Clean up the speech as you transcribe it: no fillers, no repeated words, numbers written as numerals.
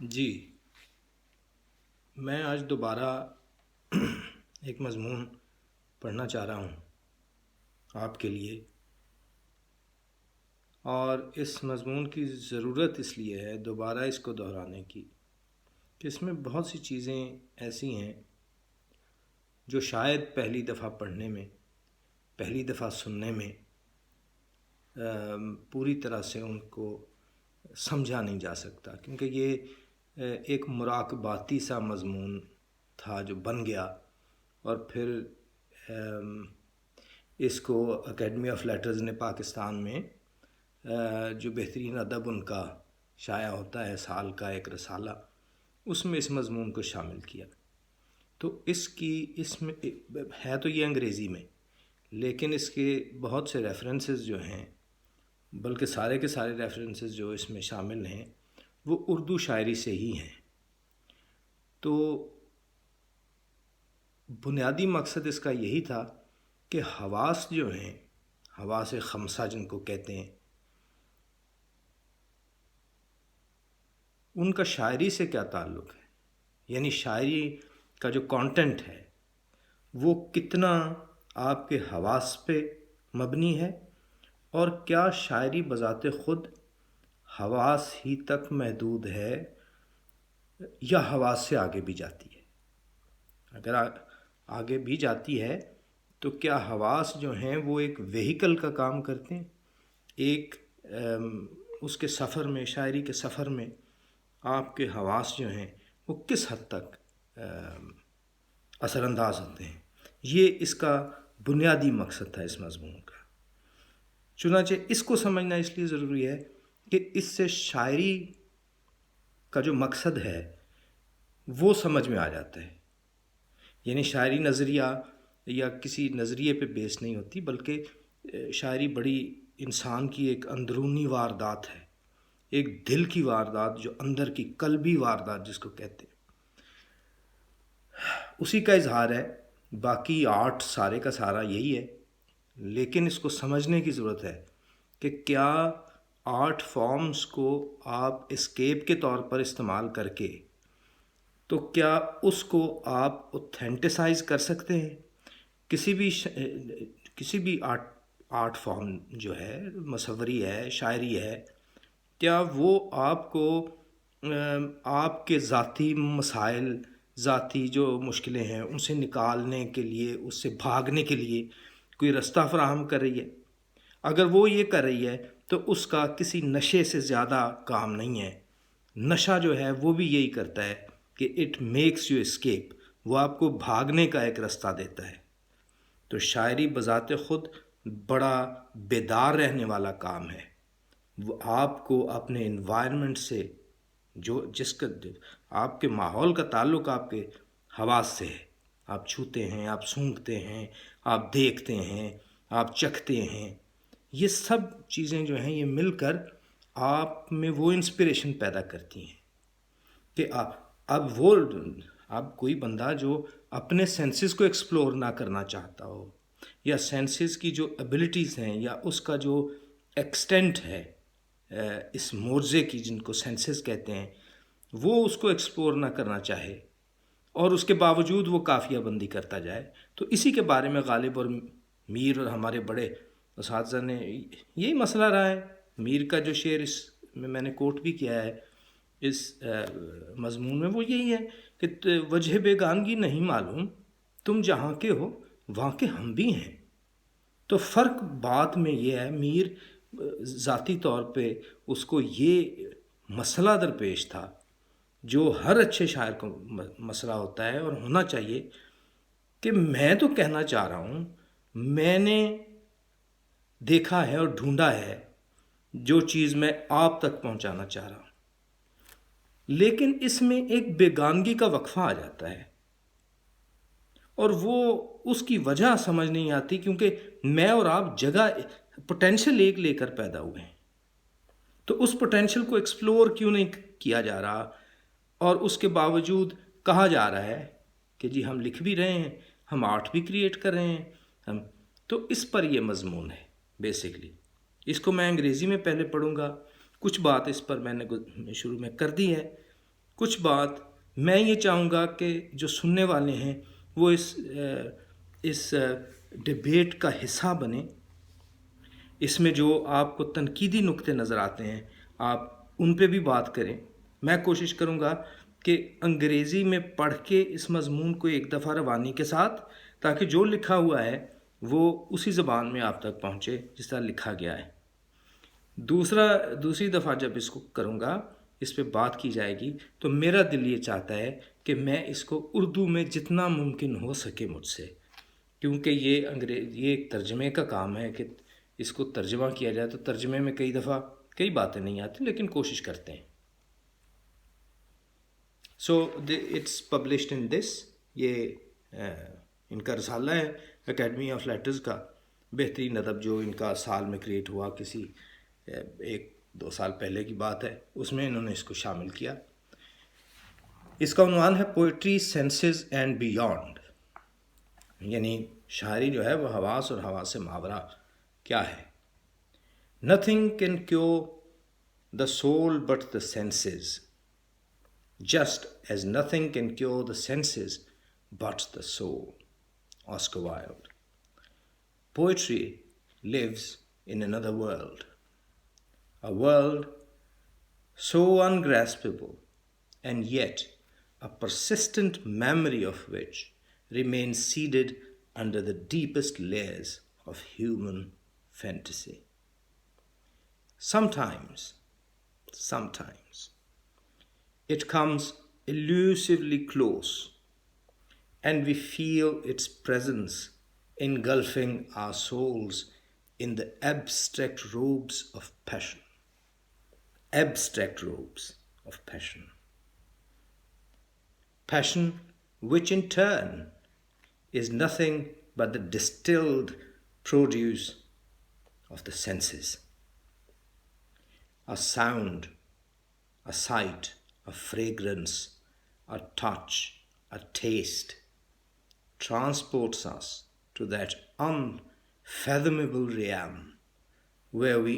جی، میں آج دوبارہ ایک مضمون پڑھنا چاہ رہا ہوں آپ کے لیے، اور اس مضمون کی ضرورت اس لیے ہے دوبارہ اس کو دہرانے کی کہ اس میں بہت سی چیزیں ایسی ہیں جو شاید پہلی دفعہ پڑھنے میں، پہلی دفعہ سننے میں پوری طرح سے ان کو سمجھا نہیں جا سکتا، کیونکہ یہ ایک مراقباتی سا مضمون تھا جو بن گیا، اور پھر اس کو اکیڈمی آف لیٹرز نے پاکستان میں جو بہترین ادب ان کا شائع ہوتا ہے سال کا ایک رسالہ، اس میں اس مضمون کو شامل کیا۔ تو اس میں ہے تو یہ انگریزی میں، لیکن اس کے بہت سے ریفرنسز جو ہیں، بلکہ سارے کے سارے ریفرنسز جو اس میں شامل ہیں وہ اردو شاعری سے ہی ہیں۔ تو بنیادی مقصد اس کا یہی تھا کہ حواس جو ہیں، حواس خمسہ جن کو کہتے ہیں، ان کا شاعری سے کیا تعلق ہے، یعنی شاعری کا جو کانٹینٹ ہے وہ کتنا آپ کے حواس پہ مبنی ہے، اور کیا شاعری بذات خود حواس ہی تک محدود ہے یا حواس سے آگے بھی جاتی ہے۔ اگر آگے بھی جاتی ہے تو کیا حواس جو ہیں وہ ایک وہیکل کا کام کرتے ہیں، ایک اس کے سفر میں، شاعری کے سفر میں آپ کے حواس جو ہیں وہ کس حد تک اثر انداز ہوتے ہیں۔ یہ اس کا بنیادی مقصد تھا اس مضمون کا۔ چنانچہ اس کو سمجھنا اس لیے ضروری ہے کہ اس سے شاعری کا جو مقصد ہے وہ سمجھ میں آ جاتا ہے۔ یعنی شاعری نظریہ یا کسی نظریے پہ بیس نہیں ہوتی، بلکہ شاعری بڑی انسان کی ایک اندرونی واردات ہے، ایک دل کی واردات، جو اندر کی قلبی واردات جس کو کہتے ہیں، اسی کا اظہار ہے۔ باقی آرٹ سارے کا سارا یہی ہے، لیکن اس کو سمجھنے کی ضرورت ہے کہ کیا آرٹ فارمز کو آپ اسکیپ کے طور پر استعمال کر کے، تو کیا اس کو آپ اوتھینٹسائز کر سکتے ہیں؟ کسی بھی آرٹ فارم جو ہے، مصوری ہے، شاعری ہے، کیا وہ آپ کو آپ کے ذاتی مسائل، ذاتی جو مشکلیں ہیں ان سے نکالنے کے لیے، اس سے بھاگنے کے لیے کوئی رستہ فراہم کر رہی ہے؟ اگر وہ یہ کر رہی ہے تو اس کا کسی نشے سے زیادہ کام نہیں ہے۔ نشہ جو ہے وہ بھی یہی کرتا ہے کہ اٹ میکس یو اسکیپ، وہ آپ کو بھاگنے کا ایک رستہ دیتا ہے۔ تو شاعری بذات خود بڑا بیدار رہنے والا کام ہے۔ وہ آپ کو اپنے انوائرمنٹ سے، جس کا آپ کے ماحول کا تعلق آپ کے حواس سے ہے، آپ چھوتے ہیں، آپ سونگھتے ہیں، آپ دیکھتے ہیں، آپ چکھتے ہیں، یہ سب چیزیں جو ہیں یہ مل کر آپ میں وہ انسپریشن پیدا کرتی ہیں کہ اب کوئی بندہ جو اپنے سینسز کو ایکسپلور نہ کرنا چاہتا ہو، یا سینسز کی جو ایبلٹیز ہیں یا اس کا جو ایکسٹینٹ ہے، اس مورزے کی جن کو سینسز کہتے ہیں، وہ اس کو ایکسپلور نہ کرنا چاہے اور اس کے باوجود وہ قافیہ بندی کرتا جائے، تو اسی کے بارے میں غالب اور میر اور ہمارے بڑے اساتذہ نے یہی مسئلہ رہا ہے۔ میر کا جو شعر اس میں نے کوٹ بھی کیا ہے اس مضمون میں، وہ یہی ہے کہ وجہ بیگانگی نہیں معلوم، تم جہاں کے ہو وہاں کے ہم بھی ہیں۔ تو فرق بات میں یہ ہے، میر ذاتی طور پہ اس کو یہ مسئلہ درپیش تھا جو ہر اچھے شاعر کو مسئلہ ہوتا ہے اور ہونا چاہیے، کہ میں تو کہنا چاہ رہا ہوں، میں نے دیکھا ہے اور ڈھونڈا ہے جو چیز میں آپ تک پہنچانا چاہ رہا ہوں، لیکن اس میں ایک بیگانگی کا وقفہ آ جاتا ہے، اور وہ اس کی وجہ سمجھ نہیں آتی، کیونکہ میں اور آپ جگہ پوٹینشل ایک لے کر پیدا ہوئے ہیں، تو اس پوٹینشل کو ایکسپلور کیوں نہیں کیا جا رہا، اور اس کے باوجود کہا جا رہا ہے کہ جی ہم لکھ بھی رہے ہیں، ہم آرٹ بھی کریٹ کر رہے ہیں تو اس پر یہ مضمون ہے بیسیکلی۔ اس کو میں انگریزی میں پہلے پڑھوں گا، کچھ بات اس پر میں نے شروع میں کر دی ہے، کچھ بات میں یہ چاہوں گا کہ جو سننے والے ہیں وہ اس ڈبیٹ کا حصہ بنیں. اس میں جو آپ کو تنقیدی نقطے نظر آتے ہیں آپ ان پہ بھی بات کریں. میں کوشش کروں گا کہ انگریزی میں پڑھ کے اس مضمون کو ایک دفعہ روانی کے ساتھ، تاکہ جو لکھا ہوا ہے وہ اسی زبان میں آپ تک پہنچے جس طرح لکھا گیا ہے. دوسری دفعہ جب اس کو کروں گا، اس پہ بات کی جائے گی، تو میرا دل یہ چاہتا ہے کہ میں اس کو اردو میں جتنا ممکن ہو سکے مجھ سے، کیونکہ یہ ایک ترجمے کا کام ہے کہ اس کو ترجمہ کیا جائے، تو ترجمے میں کئی دفعہ کئی باتیں نہیں آتی، لیکن کوشش کرتے ہیں. سو اٹس پبلشڈ ان دس، یہ ان کا رسالہ ہے اکیڈمی آف لیٹرز کا، بہترین ادب جو ان کا سال میں کریٹ ہوا، کسی 1-2 سال پہلے کی بات ہے، اس میں انہوں نے اس کو شامل کیا. اس کا عنوان ہے پوئٹری سینسز اینڈ بیونڈ، یعنی شاعری جو ہے وہ حواس اور حواس سے ماورا کیا ہے. Nothing can cure the soul but the senses, just as nothing can cure the senses but the soul. Oscar Wilde. Poetry lives in another world, a world so ungraspable and yet a persistent memory of which remains seated under the deepest layers of human fantasy. Sometimes, it comes elusively close, and we feel its presence engulfing our souls in the abstract robes of passion. Passion, which in turn is nothing but the distilled produce of the senses. A sound, a sight, a fragrance, a touch, a taste transports us to that unfathomable realm where we